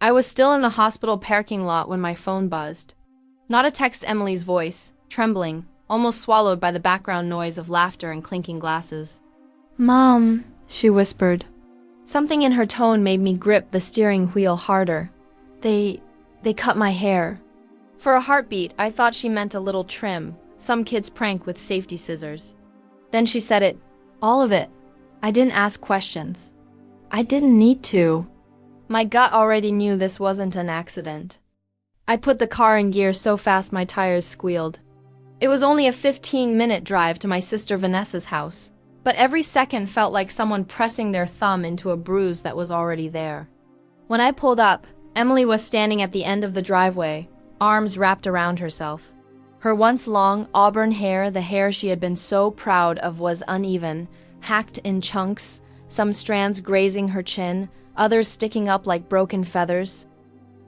I was still in the hospital parking lot when my phone buzzed. Not a text, Emily's voice, trembling, almost swallowed by the background noise of laughter and clinking glasses. "Mom," she whispered. Something in her tone made me grip the steering wheel harder. They cut my hair. For a heartbeat, I thought she meant a little trim, some kid's prank with safety scissors. Then she said it, all of it. I didn't ask questions. I didn't need to. My gut already knew this wasn't an accident. I put the car in gear so fast my tires squealed. It was only a 15-minute drive to my sister Vanessa's house, but every second felt like someone pressing their thumb into a bruise that was already there. When I pulled up, Emily was standing at the end of the driveway, arms wrapped around herself. Her once long auburn hair, the hair she had been so proud of, was uneven, hacked in chunks, some strands grazing her chin, others sticking up like broken feathers.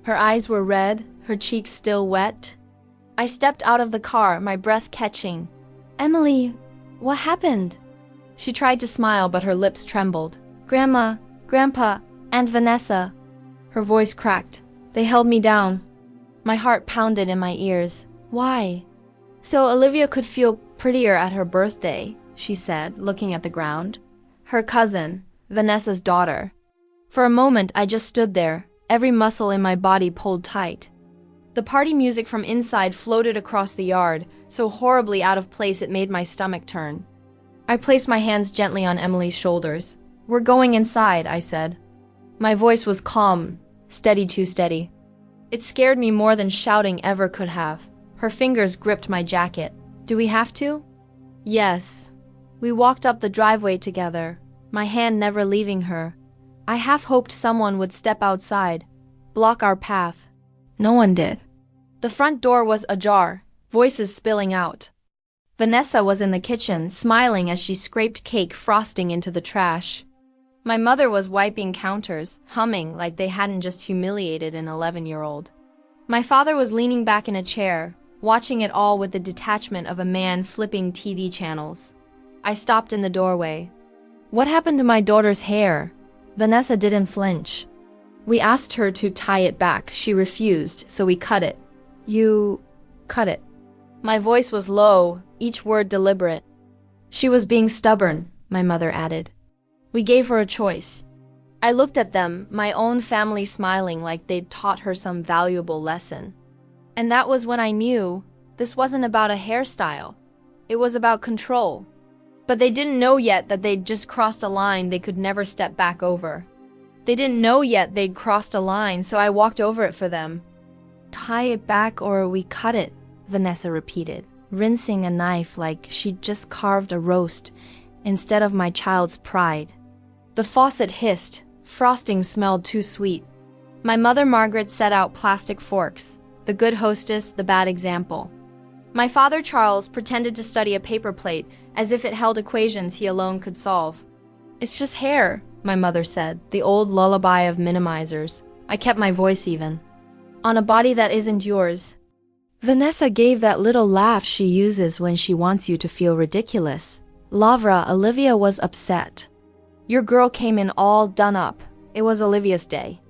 Her eyes were red, her cheeks still wet. I stepped out of the car, my breath catching. "Emily, what happened?" She tried to smile, but her lips trembled. "Grandma, Grandpa, and Vanessa." Her voice cracked. They held me down. My heart pounded in my ears. "Why?" "So Olivia could feel prettier at her birthday," she said, looking at the ground. "Her cousin, Vanessa's daughter." For a moment, I just stood there, every muscle in my body pulled tight. The party music from inside floated across the yard, so horribly out of place it made my stomach turn. I placed my hands gently on Emily's shoulders. "We're going inside," I said. My voice was calm, steady, too steady. It scared me more than shouting ever could have. Her fingers gripped my jacket. "Do we have to?" "Yes." We walked up the driveway together, my hand never leaving her. I half hoped someone would step outside, block our path. No one did. The front door was ajar, voices spilling out. Vanessa was in the kitchen, smiling as she scraped cake frosting into the trash. My mother was wiping counters, humming like they hadn't just humiliated an 11-year-old. My father was leaning back in a chair, watching it all with the detachment of a man flipping TV channels. I stopped in the doorway. "What happened to my daughter's hair?" Vanessa didn't flinch. "We asked her to tie it back. She refused, so we cut it." "You cut it?" My voice was low, each word deliberate. "She was being stubborn," my mother added. "We gave her a choice." I looked at them, my own family smiling like they'd taught her some valuable lesson. And that was when I knew this wasn't about a hairstyle. It was about control. But they didn't know yet that they'd just crossed a line they could never step back over. They didn't know yet they'd crossed a line, so I walked over it for them. "Tie it back or we cut it," Vanessa repeated, rinsing a knife like she'd just carved a roast instead of my child's pride. The faucet hissed. Frosting smelled too sweet. My mother Margaret set out plastic forks, the good hostess, the bad example. My father Charles pretended to study a paper plate as if it held equations he alone could solve. "It's just hair," my mother said, the old lullaby of minimizers. I kept my voice even. "On a body that isn't yours." Vanessa gave that little laugh she uses when she wants you to feel ridiculous. Lavra, Olivia was upset. "Your girl came in all done up. It was Olivia's day."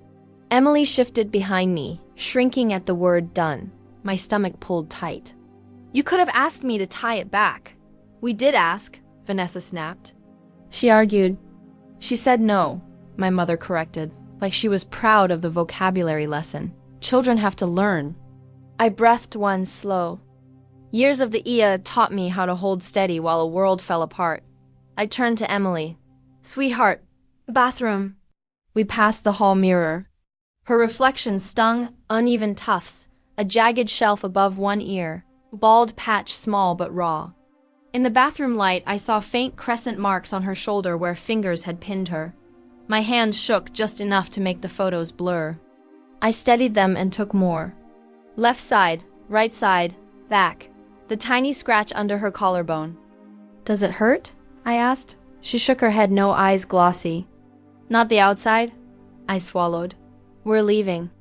Emily shifted behind me, shrinking at the word done. My stomach pulled tight. "You could have asked me to tie it back." "We did ask," Vanessa snapped. She argued. "She said no," my mother corrected, like she was proud of the vocabulary lesson. Children have to learn. I breathed one slow. Years of the IA taught me how to hold steady while a world fell apart. I turned to Emily. "Sweetheart, bathroom." We passed the hall mirror. Her reflection stung, uneven tufts, a jagged shelf above one ear, bald patch small but raw. In the bathroom light, I saw faint crescent marks on her shoulder where fingers had pinned her. My hands shook just enough to make the photos blur. I steadied them and took more. Left side, right side, back. The tiny scratch under her collarbone. "Does it hurt?" I asked. She shook her head, no eyes glossy. "Not the outside?" I swallowed. "We're leaving."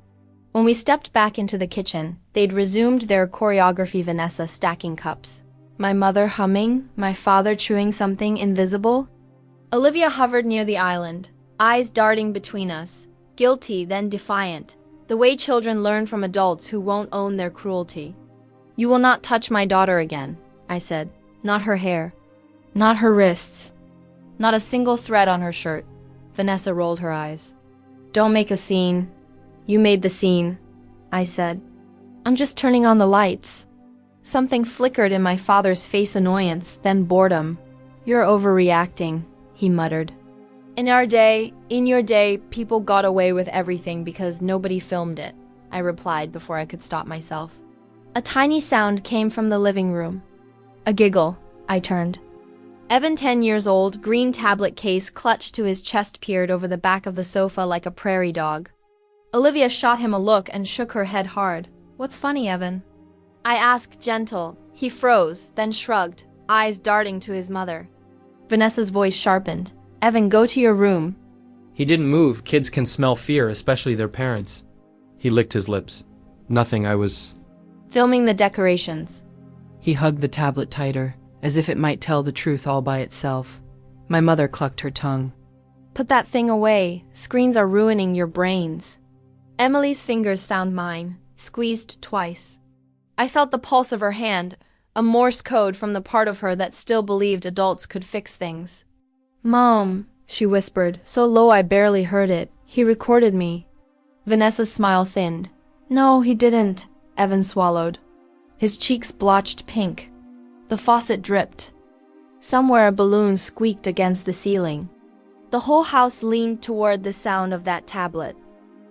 When we stepped back into the kitchen, they'd resumed their choreography, Vanessa stacking cups. My mother humming, my father chewing something invisible. Olivia hovered near the island, eyes darting between us, guilty then defiant. The way children learn from adults who won't own their cruelty. You will not touch my daughter again, I said. Not her hair. Not her wrists. Not a single thread on her shirt. Vanessa rolled her eyes. Don't make a scene. You made the scene, I said. I'm just turning on the lights. Something flickered in my father's face, annoyance, then boredom. You're overreacting, he muttered. In your day, people got away with everything because nobody filmed it, I replied before I could stop myself. A tiny sound came from the living room. A giggle. I turned. Evan, 10 years old, green tablet case clutched to his chest, peered over the back of the sofa like a prairie dog. Olivia shot him a look and shook her head hard. What's funny, Evan? I asked, gentle. He froze, then shrugged, eyes darting to his mother. Vanessa's voice sharpened. Evan, go to your room. He didn't move. Kids can smell fear, especially their parents. He licked his lips. Nothing, I was... filming the decorations. He hugged the tablet tighter, as if it might tell the truth all by itself. My mother clucked her tongue. Put that thing away. Screens are ruining your brains. Emily's fingers found mine, squeezed twice. I felt the pulse of her hand, a Morse code from the part of her that still believed adults could fix things. Mom, she whispered, so low I barely heard it. He recorded me. Vanessa's smile thinned. No, he didn't, Evan swallowed. His cheeks blotched pink. The faucet dripped. Somewhere a balloon squeaked against the ceiling. The whole house leaned toward the sound of that tablet.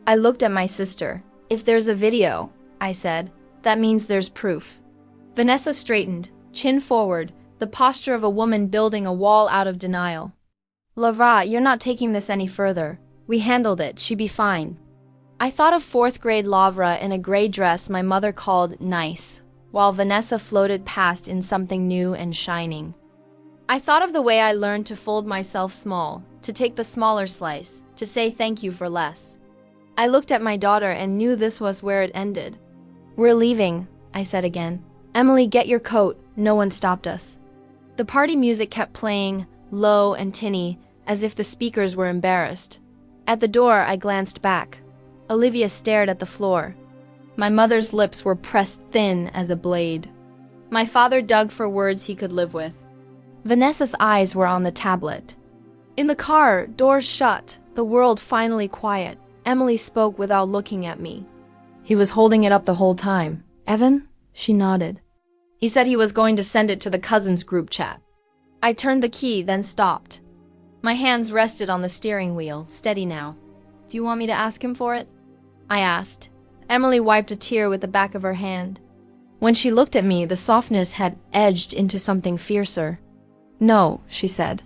I looked at my sister. If there's a video, I said, that means there's proof. Vanessa straightened, chin forward, the posture of a woman building a wall out of denial. Lavra, you're not taking this any further. We handled it. She'd be fine. I thought of fourth-grade Lavra in a gray dress my mother called nice, while Vanessa floated past in something new and shining. I thought of the way I learned to fold myself small, to take the smaller slice, to say thank you for less. I looked at my daughter and knew this was where it ended. We're leaving, I said again. Emily, get your coat. No one stopped us. The party music kept playing, low and tinny, as if the speakers were embarrassed. At the door, I glanced back. Olivia stared at the floor. My mother's lips were pressed thin as a blade. My father dug for words he could live with. Vanessa's eyes were on the tablet. In the car, doors shut, the world finally quiet. Emily spoke without looking at me. He was holding it up the whole time. Evan? She nodded. He said he was going to send it to the cousins group chat. I turned the key, then stopped. My hands rested on the steering wheel, steady now. Do you want me to ask him for it? I asked. Emily wiped a tear with the back of her hand. When she looked at me, the softness had edged into something fiercer. No, she said.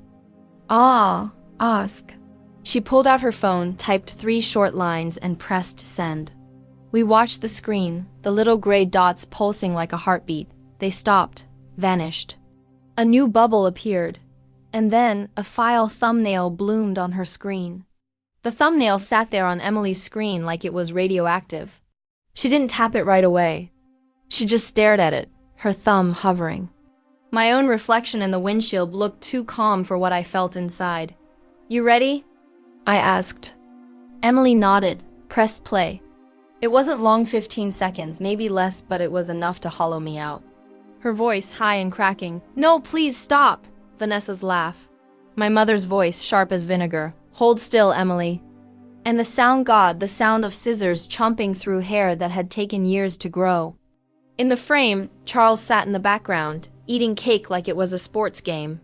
Ask. She pulled out her phone, typed 3 short lines, and pressed send. We watched the screen, the little gray dots pulsing like a heartbeat. They stopped, vanished. A new bubble appeared, and then a file thumbnail bloomed on her screen. The thumbnail sat there on Emily's screen like it was radioactive. She didn't tap it right away. She just stared at it, her thumb hovering. My own reflection in the windshield looked too calm for what I felt inside. You ready? I asked. Emily nodded, pressed play. It wasn't long, 15 seconds, maybe less, but it was enough to hollow me out. Her voice, high and cracking. No, please stop! Vanessa's laugh. My mother's voice, sharp as vinegar. Hold still, Emily. And the sound god, the sound of scissors chomping through hair that had taken years to grow. In the frame, Charles sat in the background, eating cake like it was a sports game.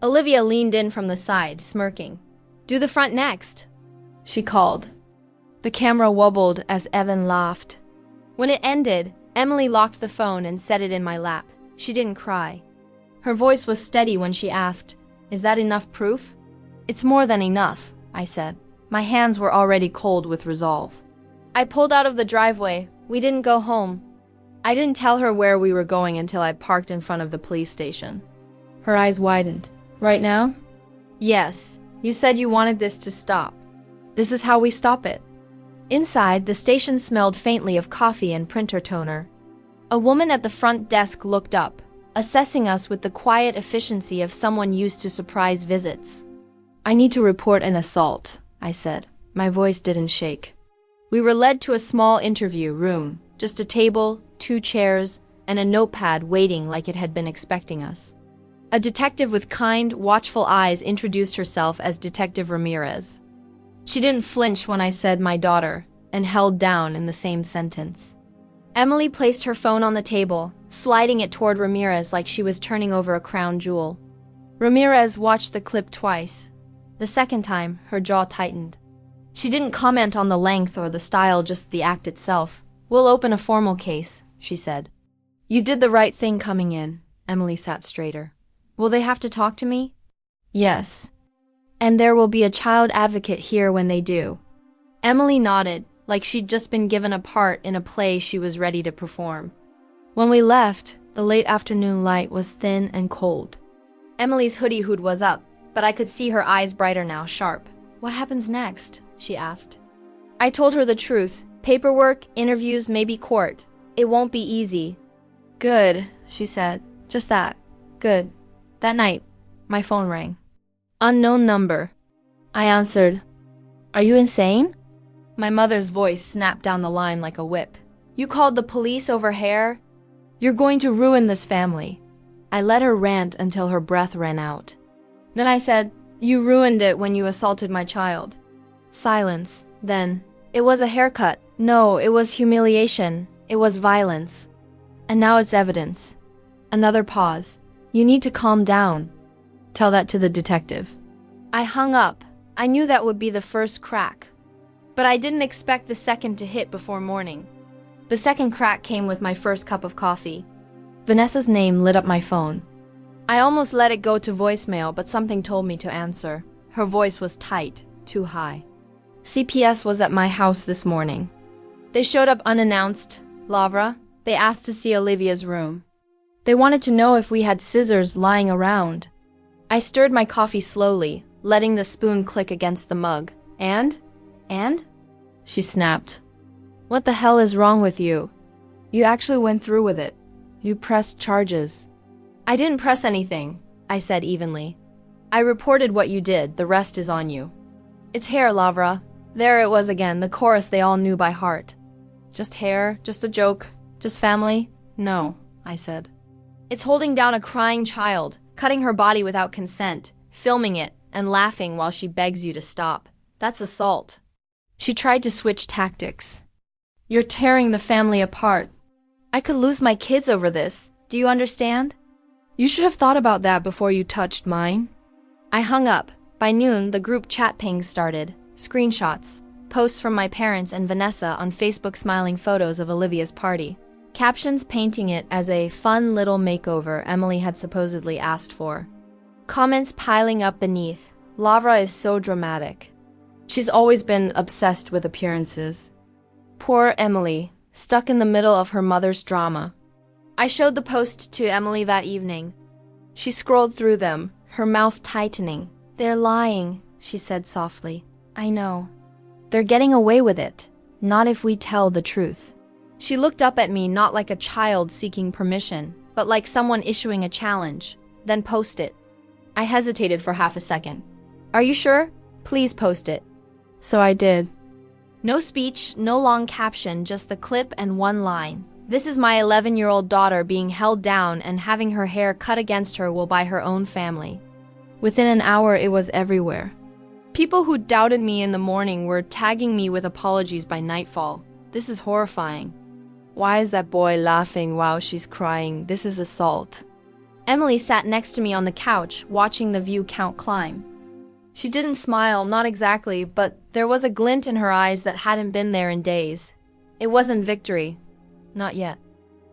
Olivia leaned in from the side, smirking. Do the front next, she called. The camera wobbled as Evan laughed. When it ended, Emily locked the phone and set it in my lap. She didn't cry. Her voice was steady when she asked, Is that enough proof? It's more than enough, I said. My hands were already cold with resolve. I pulled out of the driveway. We didn't go home. I didn't tell her where we were going until I parked in front of the police station. Her eyes widened. Right now? Yes. You said you wanted this to stop. This is how we stop it. Inside, the station smelled faintly of coffee and printer toner. A woman at the front desk looked up, assessing us with the quiet efficiency of someone used to surprise visits. I need to report an assault, I said. My voice didn't shake. We were led to a small interview room, just a table, 2 chairs, and a notepad waiting like it had been expecting us. A detective with kind, watchful eyes introduced herself as Detective Ramirez. She didn't flinch when I said my daughter, and held down in the same sentence. Emily placed her phone on the table, sliding it toward Ramirez like she was turning over a crown jewel. Ramirez watched the clip twice. The second time, her jaw tightened. She didn't comment on the length or the style, just the act itself. "We'll open a formal case," she said. "You did the right thing coming in." Emily sat straighter. "Will they have to talk to me?" "Yes. And there will be a child advocate here when they do." Emily nodded, like she'd just been given a part in a play she was ready to perform. When we left, the late afternoon light was thin and cold. Emily's hoodie hood was up, but I could see her eyes brighter now, sharp. "What happens next?" she asked. I told her the truth. Paperwork, interviews, maybe court. It won't be easy. "Good," she said. "Just that. Good." That night, my phone rang. Unknown number. I answered. "Are you insane?" My mother's voice snapped down the line like a whip. "You called the police over hair? You're going to ruin this family." I let her rant until her breath ran out. Then I said, "You ruined it when you assaulted my child." Silence. Then, "It was a haircut. No, it was humiliation. It was violence. And now it's evidence." Another pause. "You need to calm down." "Tell that to the detective." I hung up. I knew that would be the first crack. But I didn't expect the second to hit before morning. The second crack came with my first cup of coffee. Vanessa's name lit up my phone. I almost let it go to voicemail, but something told me to answer. Her voice was tight, too high. CPS was at my house this morning. They showed up unannounced. Lavra, they asked to see Olivia's room. They wanted to know if we had scissors lying around. I stirred my coffee slowly, letting the spoon click against the mug. And? She snapped. "What the hell is wrong with you? You actually went through with it. You pressed charges." "I didn't press anything," I said evenly. "I reported what you did, the rest is on you." "It's hair, Lavra." There it was again, the chorus they all knew by heart. "Just hair, just a joke, just family?" "No," I said. "It's holding down a crying child, cutting her body without consent, filming it, and laughing while she begs you to stop. That's assault." She tried to switch tactics. "You're tearing the family apart. I could lose my kids over this. Do you understand? You should have thought about that before you touched mine." I hung up. By noon, the group chat pings started. Screenshots. Posts from my parents and Vanessa on Facebook smiling photos of Olivia's party. Captions painting it as a fun little makeover Emily had supposedly asked for. Comments piling up beneath. "Lavra is so dramatic. She's always been obsessed with appearances. Poor Emily, stuck in the middle of her mother's drama." I showed the post to Emily that evening. She scrolled through them, her mouth tightening. "They're lying," she said softly. "I know. They're getting away with it. Not if we tell the truth." She looked up at me not like a child seeking permission, but like someone issuing a challenge. "Then post it." I hesitated for half a second. "Are you sure? Please post it." So I did. No speech, no long caption, just the clip and one line. "This is my 11-year-old daughter being held down and having her hair cut against her will by her own family." Within an hour, it was everywhere. People who doubted me in the morning were tagging me with apologies by nightfall. This is horrifying. Why is that boy laughing while she's crying? This is assault. Emily sat next to me on the couch, watching the view count climb. She didn't smile, not exactly, but there was a glint in her eyes that hadn't been there in days. It wasn't victory. Not yet.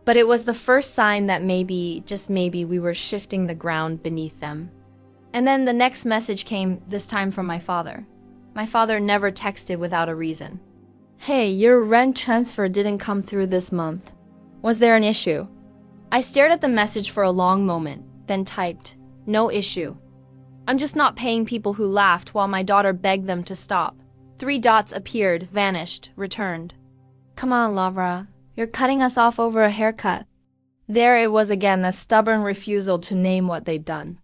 But it was the first sign that maybe, just maybe, we were shifting the ground beneath them. And then the next message came, this time from my father. My father never texted without a reason. "Hey, your rent transfer didn't come through this month. Was there an issue?" I stared at the message for a long moment, then typed, "No issue. I'm just not paying people who laughed while my daughter begged them to stop." 3 dots appeared, vanished, returned. "Come on, Lavra. You're cutting us off over a haircut." There it was again, a stubborn refusal to name what they'd done.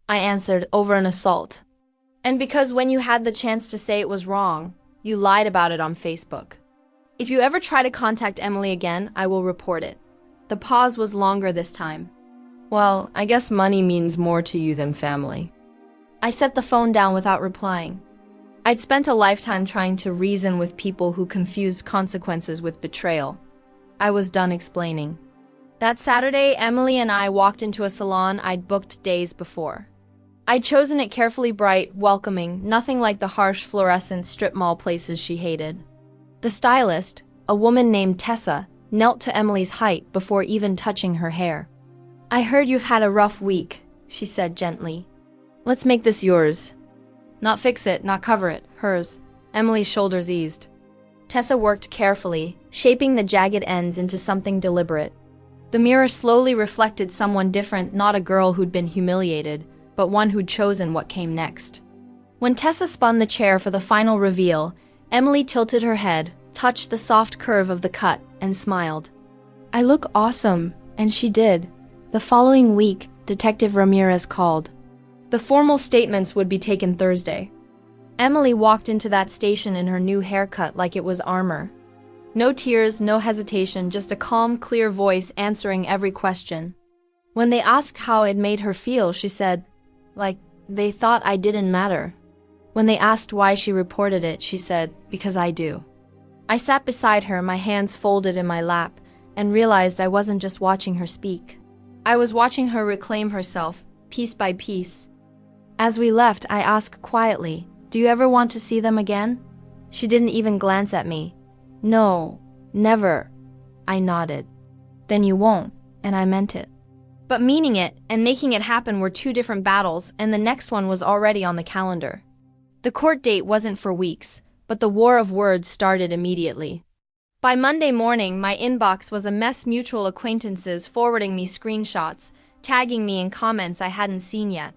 I answered, "Over an assault." And because when you had the chance to say it was wrong, you lied about it on Facebook. If you ever try to contact Emily again, I will report it. The pause was longer this time. Well, I guess money means more to you than family. I set the phone down without replying. I'd spent a lifetime trying to reason with people who confused consequences with betrayal. I was done explaining. That Saturday, Emily and I walked into a salon I'd booked days before. I'd chosen it carefully bright, welcoming, nothing like the harsh fluorescent strip mall places she hated. The stylist, a woman named Tessa, knelt to Emily's height before even touching her hair. "I heard you've had a rough week," she said gently. "Let's make this yours." Not fix it, not cover it, hers. Emily's shoulders eased. Tessa worked carefully, shaping the jagged ends into something deliberate. The mirror slowly reflected someone different, not a girl who'd been humiliated, but one who'd chosen what came next. When Tessa spun the chair for the final reveal, Emily tilted her head, touched the soft curve of the cut, and smiled. "I look awesome," and she did. The following week, Detective Ramirez called. The formal statements would be taken Thursday. Emily walked into that station in her new haircut like it was armor. No tears, no hesitation, just a calm, clear voice answering every question. When they asked how it made her feel, she said, like, they thought I didn't matter. When they asked why she reported it, she said, because I do. I sat beside her, my hands folded in my lap, and realized I wasn't just watching her speak. I was watching her reclaim herself, piece by piece. As we left, I asked quietly, "Do you ever want to see them again?" She didn't even glance at me. "No, never." I nodded. "Then you won't," and I meant it. But meaning it and making it happen were two different battles, and the next one was already on the calendar. The court date wasn't for weeks, but the war of words started immediately. By Monday morning, my inbox was a mess, mutual acquaintances forwarding me screenshots, tagging me in comments I hadn't seen yet.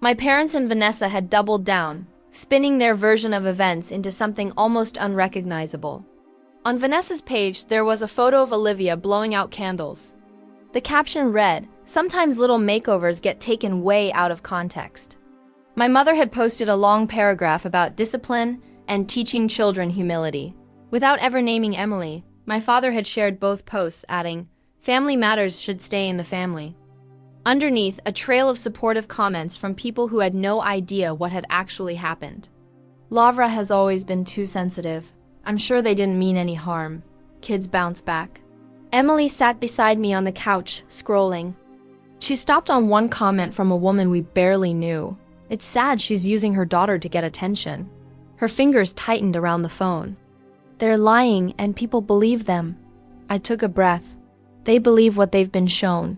My parents and Vanessa had doubled down, spinning their version of events into something almost unrecognizable. On Vanessa's page, there was a photo of Olivia blowing out candles. The caption read, "Sometimes little makeovers get taken way out of context." My mother had posted a long paragraph about discipline and teaching children humility. Without ever naming Emily, my father had shared both posts, adding, "Family matters should stay in the family." Underneath, a trail of supportive comments from people who had no idea what had actually happened. "Lavra has always been too sensitive. I'm sure they didn't mean any harm." Kids bounce back. Emily sat beside me on the couch, scrolling. She stopped on one comment from a woman we barely knew. "It's sad she's using her daughter to get attention." Her fingers tightened around the phone. "They're lying and people believe them." I took a breath. They believe what they've been shown.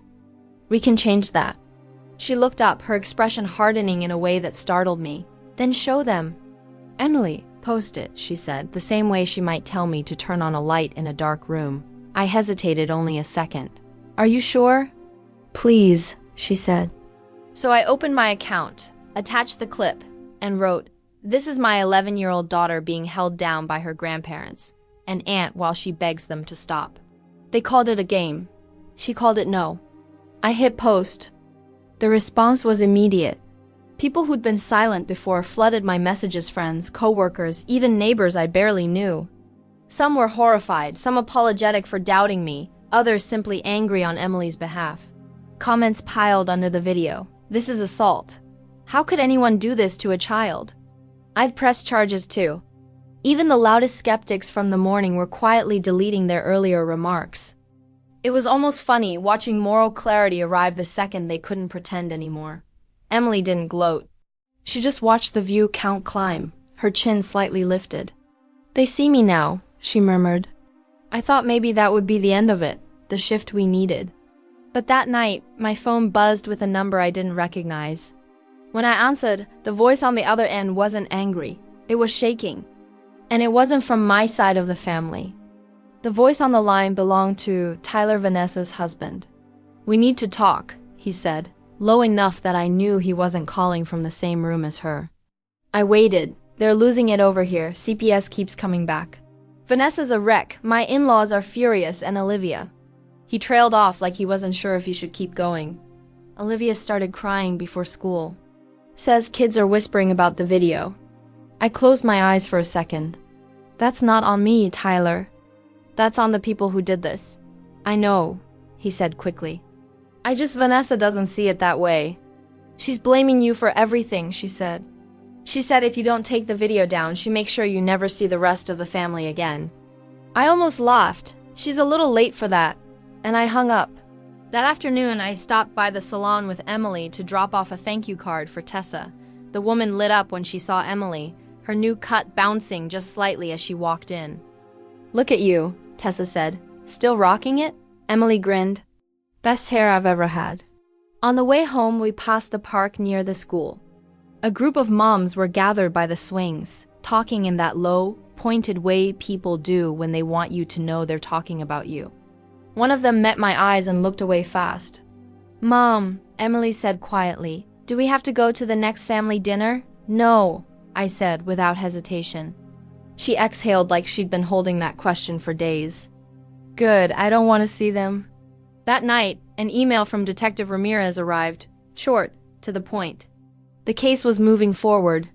We can change that. She looked up, her expression hardening in a way that startled me. "Then show them." "Emily, post it," she said, the same way she might tell me to turn on a light in a dark room. I hesitated only a second. "Are you sure?" "Please," she said. So I opened my account, attached the clip, and wrote, "This is my 11-year-old daughter being held down by her grandparents, an aunt while she begs them to stop. They called it a game. She called it no." I hit post. The response was immediate. People who'd been silent before flooded my messages, friends, coworkers, even neighbors I barely knew. Some were horrified, some apologetic for doubting me, others simply angry on Emily's behalf. Comments piled under the video. "This is assault. How could anyone do this to a child?" I'd press charges too. Even the loudest skeptics from the morning were quietly deleting their earlier remarks. It was almost funny watching moral clarity arrive the second they couldn't pretend anymore. Emily didn't gloat. She just watched the view count climb, her chin slightly lifted. "They see me now," she murmured. I thought maybe that would be the end of it, the shift we needed. But that night, my phone buzzed with a number I didn't recognize. When I answered, the voice on the other end wasn't angry. It was shaking. And it wasn't from my side of the family. The voice on the line belonged to Tyler, Vanessa's husband. "We need to talk," he said, low enough that I knew he wasn't calling from the same room as her. I waited. "They're losing it over here. CPS keeps coming back. Vanessa's a wreck. My in-laws are furious, and Olivia." He trailed off like he wasn't sure if he should keep going. "Olivia started crying before school. Says kids are whispering about the video." I closed my eyes for a second. "That's not on me, Tyler." That's on the people who did this. I know, he said quickly. Vanessa doesn't see it that way. She's blaming you for everything, she said. She said if you don't take the video down, she makes sure you never see the rest of the family again. I almost laughed. She's a little late for that. And I hung up. That afternoon, I stopped by the salon with Emily to drop off a thank you card for Tessa. The woman lit up when she saw Emily, her new cut bouncing just slightly as she walked in. Look at you, Tessa said. Still rocking it? Emily grinned. Best hair I've ever had. On the way home, we passed the park near the school. A group of moms were gathered by the swings, talking in that low, pointed way people do when they want you to know they're talking about you. One of them met my eyes and looked away fast. Mom, Emily said quietly, do we have to go to the next family dinner? No, I said without hesitation. She exhaled like she'd been holding that question for days. Good, I don't want to see them. That night, an email from Detective Ramirez arrived, short, to the point. The case was moving forward.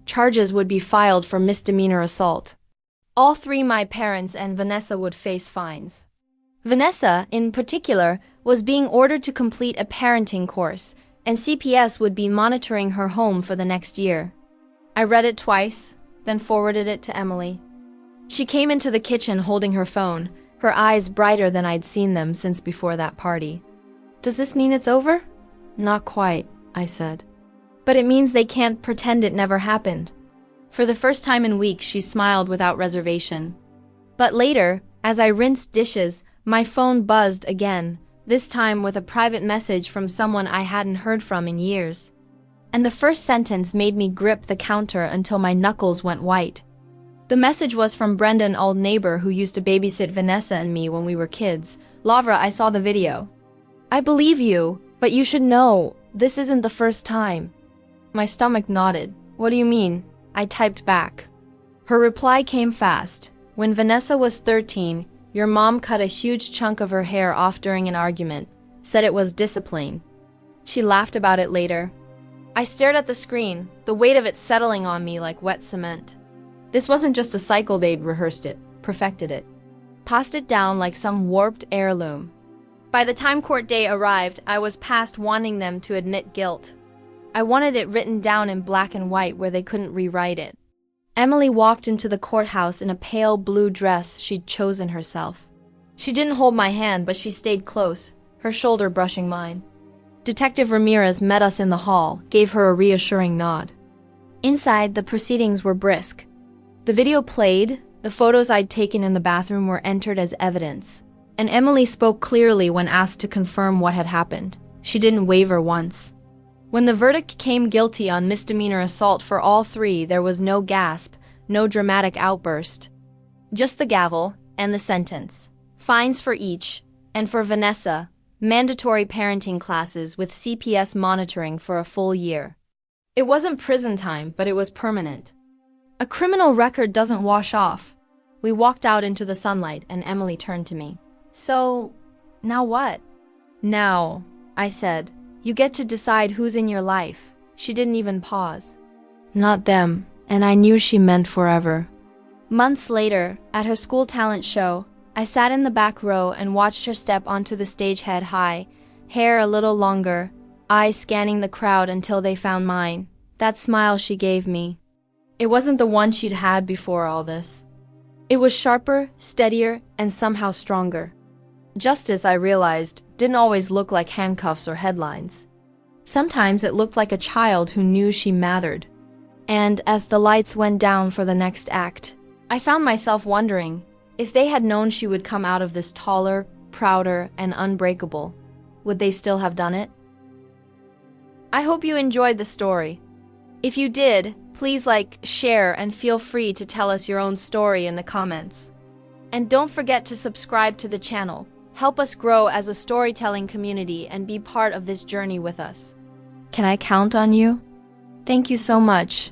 Charges would be filed for misdemeanor assault. All three my parents and Vanessa would face fines. Vanessa, in particular, was being ordered to complete a parenting course, and CPS would be monitoring her home for the next year. I read it twice, then forwarded it to Emily. She came into the kitchen holding her phone, her eyes brighter than I'd seen them since before that party. Does this mean it's over? Not quite, I said. But it means they can't pretend it never happened. For the first time in weeks, she smiled without reservation. But later, as I rinsed dishes, my phone buzzed again, this time with a private message from someone I hadn't heard from in years. And the first sentence made me grip the counter until my knuckles went white. The message was from Brenda, an old neighbor who used to babysit Vanessa and me when we were kids. Lavra, I saw the video. I believe you, but you should know, this isn't the first time. My stomach nodded. What do you mean? I typed back. Her reply came fast. When Vanessa was 13, your mom cut a huge chunk of her hair off during an argument, said it was discipline. She laughed about it later. I stared at the screen, the weight of it settling on me like wet cement. This wasn't just a cycle, they'd rehearsed it, perfected it. Tossed it down like some warped heirloom. By the time court day arrived, I was past wanting them to admit guilt. I wanted it written down in black and white where they couldn't rewrite it. Emily walked into the courthouse in a pale blue dress she'd chosen herself. She didn't hold my hand, but she stayed close, her shoulder brushing mine. Detective Ramirez met us in the hall, gave her a reassuring nod. Inside, the proceedings were brisk. The video played, the photos I'd taken in the bathroom were entered as evidence, and Emily spoke clearly when asked to confirm what had happened. She didn't waver once. When the verdict came guilty on misdemeanor assault for all three, there was no gasp, no dramatic outburst. Just the gavel and the sentence. Fines for each, and for Vanessa, mandatory parenting classes with CPS monitoring for a full year. It wasn't prison time, but it was permanent. A criminal record doesn't wash off. We walked out into the sunlight, and Emily turned to me. So, now what? Now, I said, you get to decide who's in your life. She didn't even pause. Not them, and I knew she meant forever. Months later, at her school talent show, I sat in the back row and watched her step onto the stage head high, hair a little longer, eyes scanning the crowd until they found mine. That smile she gave me. It wasn't the one she'd had before all this. It was sharper, steadier, and somehow stronger. Justice, I realized, didn't always look like handcuffs or headlines. Sometimes it looked like a child who knew she mattered. And as the lights went down for the next act, I found myself wondering, if they had known she would come out of this taller, prouder, and unbreakable, would they still have done it? I hope you enjoyed the story. If you did, please like, share, and feel free to tell us your own story in the comments. And don't forget to subscribe to the channel. Help us grow as a storytelling community and be part of this journey with us. Can I count on you? Thank you so much.